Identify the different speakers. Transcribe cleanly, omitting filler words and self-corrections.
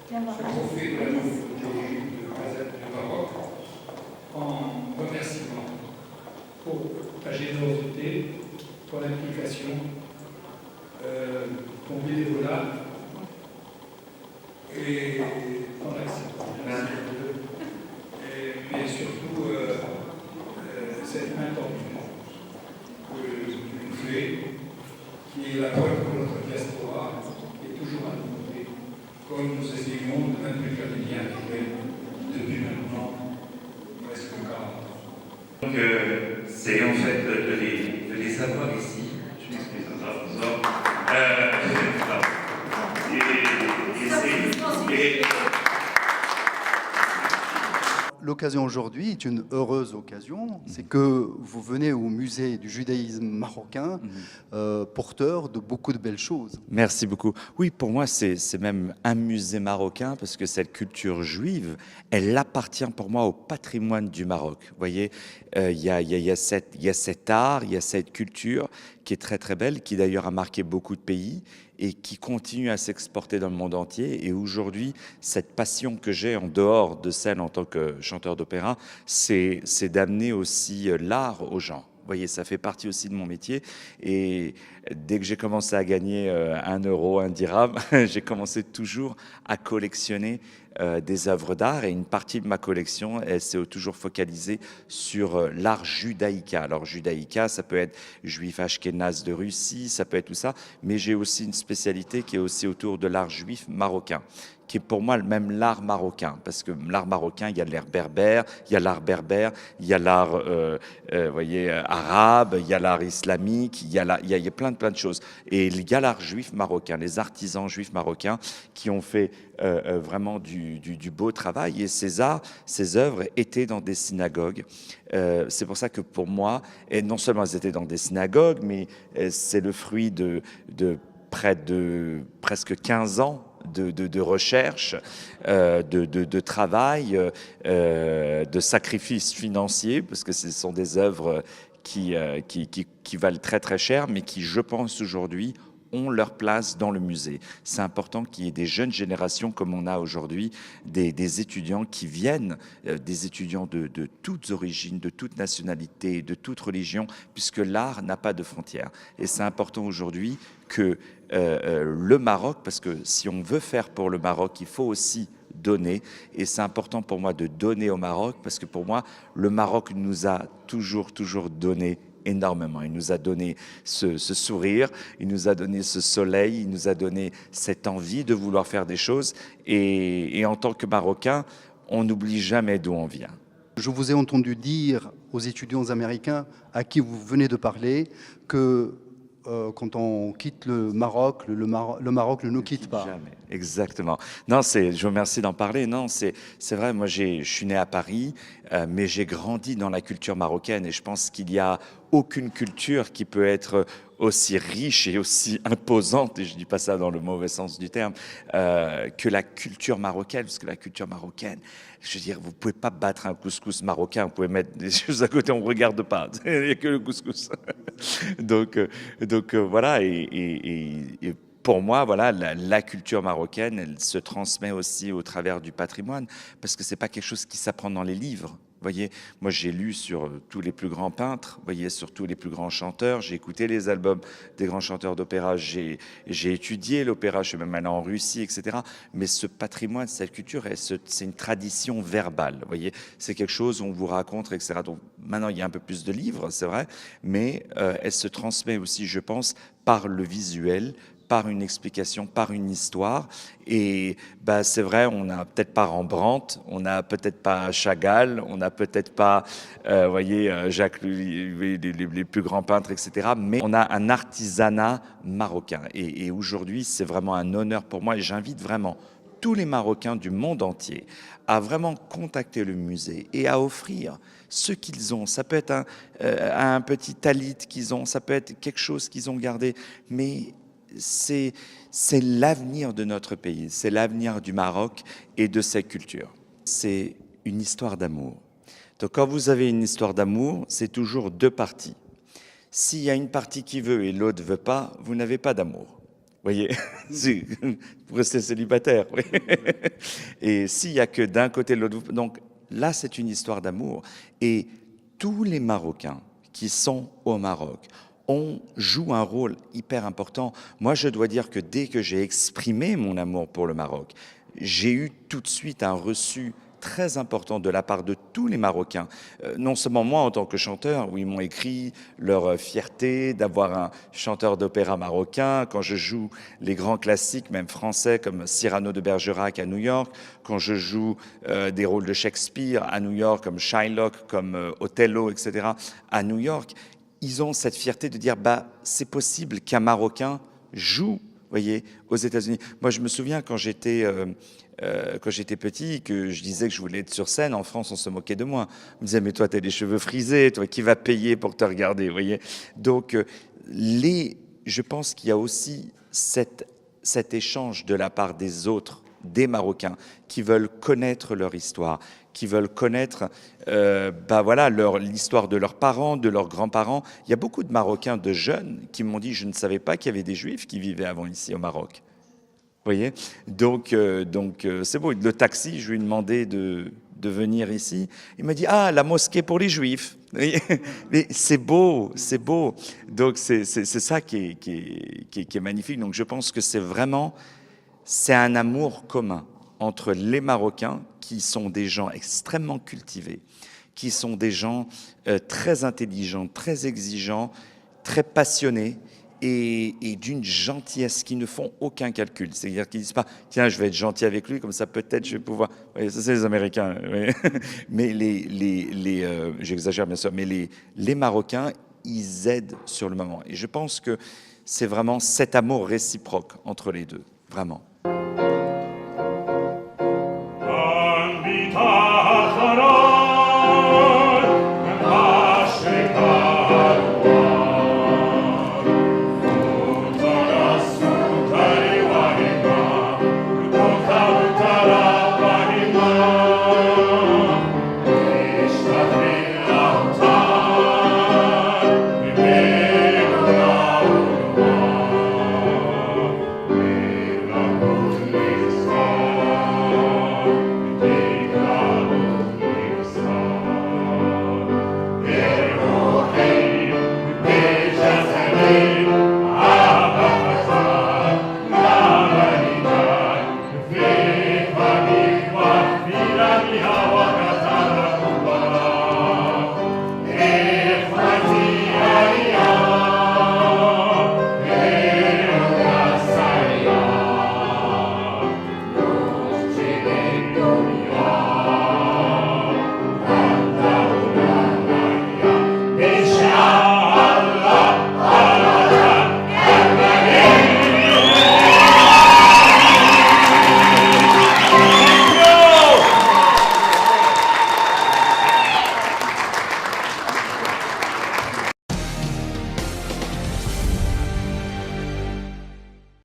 Speaker 1: trophée de la nouveauté de Maroc en remerciement pour ta générosité, ton implication, ton bénévolat et ton acceptation. Mais surtout cette main tendue que tu nous fais, qui est la preuve que notre diaspora est toujours à nous côté, comme nous essayons de maintenir les liens avec elle depuis maintenant presque 40 ans.
Speaker 2: Donc c'est en fait de les avoir ici. Je m'excuse, bonsoir.
Speaker 3: L'occasion aujourd'hui est une heureuse occasion, c'est que vous venez au musée du judaïsme marocain, porteur de beaucoup de belles choses.
Speaker 4: Merci beaucoup. Oui, pour moi, c'est même un musée marocain parce que cette culture juive, elle appartient pour moi au patrimoine du Maroc. Vous voyez, il y a cet art, il y a cette culture qui est très très belle, qui d'ailleurs a marqué beaucoup de pays et qui continue à s'exporter dans le monde entier. Et aujourd'hui, cette passion que j'ai en dehors de celle en tant que chanteur d'opéra, c'est d'amener aussi l'art aux gens. Vous voyez, ça fait partie aussi de mon métier. Et dès que j'ai commencé à gagner 1 euro, 1 dirham, j'ai commencé toujours à collectionner des œuvres d'art. Et une partie de ma collection, elle s'est toujours focalisée sur l'art judaïka. Alors, judaïka, ça peut être juif ashkénaze de Russie, ça peut être tout ça. Mais j'ai aussi une spécialité qui est aussi autour de l'art juif marocain, qui est pour moi même l'art marocain, parce que l'art marocain, il y a l'art berbère, il y a l'art berbère, il y a l'art, voyez, arabe, il y a l'art islamique, il y a plein de choses. Et il y a l'art juif marocain, les artisans juifs marocains qui ont fait vraiment du beau travail. Et ces arts, ces œuvres étaient dans des synagogues. C'est pour ça que pour moi, et non seulement elles étaient dans des synagogues, mais c'est le fruit de près de presque 15 ans de recherche, de travail, de sacrifices financiers, parce que ce sont des œuvres qui valent très très cher, mais qui, je pense aujourd'hui, ont leur place dans le musée. C'est important qu'il y ait des jeunes générations comme on a aujourd'hui, des étudiants qui viennent, des étudiants de toutes origines, de toutes nationalités, de toutes religions, puisque l'art n'a pas de frontières. Et c'est important aujourd'hui que le Maroc, parce que si on veut faire pour le Maroc, il faut aussi donner. Et c'est important pour moi de donner au Maroc, parce que pour moi, le Maroc nous a toujours donné énormément. Il nous a donné ce sourire, il nous a donné ce soleil, il nous a donné cette envie de vouloir faire des choses. Et en tant que Marocain, on n'oublie jamais d'où on vient.
Speaker 3: Je vous ai entendu dire aux étudiants américains à qui vous venez de parler que quand on quitte le Maroc, le Maroc ne nous quitte pas.
Speaker 4: Jamais, exactement. Non, je vous remercie d'en parler. Non, c'est vrai, moi je suis né à Paris, mais j'ai grandi dans la culture marocaine et je pense qu'il n'y a aucune culture qui peut être aussi riche et aussi imposante, et je ne dis pas ça dans le mauvais sens du terme, que la culture marocaine, parce que la culture marocaine, je veux dire, vous ne pouvez pas battre un couscous marocain, vous pouvez mettre des choses à côté, on ne regarde pas, il n'y a que le couscous. donc voilà, et pour moi, voilà, la culture marocaine, elle se transmet aussi au travers du patrimoine, parce que c'est pas quelque chose qui s'apprend dans les livres. Vous voyez, moi j'ai lu sur tous les plus grands peintres, vous voyez, sur tous les plus grands chanteurs, j'ai écouté les albums des grands chanteurs d'opéra, j'ai étudié l'opéra, je suis même allé en Russie, etc. Mais ce patrimoine, cette culture, c'est une tradition verbale, vous voyez, c'est quelque chose où on vous raconte, etc. Donc maintenant il y a un peu plus de livres, c'est vrai, mais elle se transmet aussi, je pense, par le visuel, par une explication, par une histoire. Et bah, c'est vrai, on n'a peut-être pas Rembrandt, on n'a peut-être pas Chagall, on n'a peut-être pas, voyez, Jacques, les plus grands peintres, etc. Mais on a un artisanat marocain. Et aujourd'hui, c'est vraiment un honneur pour moi. Et j'invite vraiment tous les Marocains du monde entier à vraiment contacter le musée et à offrir ce qu'ils ont. Ça peut être un petit talit qu'ils ont, ça peut être quelque chose qu'ils ont gardé, mais c'est l'avenir de notre pays, c'est l'avenir du Maroc et de sa culture. C'est une histoire d'amour. Donc quand vous avez une histoire d'amour, c'est toujours 2 parties. S'il y a une partie qui veut et l'autre ne veut pas, vous n'avez pas d'amour. voyez, pour rester célibataire. Oui. Et s'il n'y a que d'un côté de l'autre, donc là, c'est une histoire d'amour. Et tous les Marocains qui sont au Maroc jouent un rôle hyper important. Moi, je dois dire que dès que j'ai exprimé mon amour pour le Maroc, j'ai eu tout de suite un reçu très important de la part de tous les Marocains. Non seulement moi en tant que chanteur, où ils m'ont écrit leur fierté d'avoir un chanteur d'opéra marocain, quand je joue les grands classiques, même français, comme Cyrano de Bergerac à New York, quand je joue des rôles de Shakespeare à New York, comme Shylock, comme Othello, etc., à New York, ils ont cette fierté de dire, bah, c'est possible qu'un Marocain joue, voyez, aux États-Unis. Moi, je me souviens quand j'étais petit, que je disais que je voulais être sur scène, en France, on se moquait de moi. On me disait, mais toi, tu as les cheveux frisés, toi, qui va payer pour te regarder, vous voyez. Donc, je pense qu'il y a aussi cet échange de la part des autres, des Marocains, qui veulent connaître leur histoire, qui veulent connaître voilà, l'histoire de leurs parents, de leurs grands-parents. Il y a beaucoup de Marocains, de jeunes, qui m'ont dit, je ne savais pas qu'il y avait des Juifs qui vivaient avant ici au Maroc. Vous voyez, donc c'est beau. Le taxi, je lui ai demandé de venir ici. Il m'a dit, ah, la mosquée pour les Juifs. Mais c'est beau, c'est beau. Donc c'est ça qui est magnifique. Donc je pense que c'est un amour commun entre les Marocains, qui sont des gens extrêmement cultivés, qui sont des gens très intelligents, très exigeants, très passionnés, et d'une gentillesse, qui ne font aucun calcul. C'est-à-dire qu'ils ne disent pas, tiens, je vais être gentil avec lui, comme ça peut-être je vais pouvoir... Oui, ça c'est les Américains. Oui. Mais j'exagère bien sûr, mais les Marocains, ils aident sur le moment. Et je pense que c'est vraiment cet amour réciproque entre les deux, vraiment.
Speaker 5: Thank you.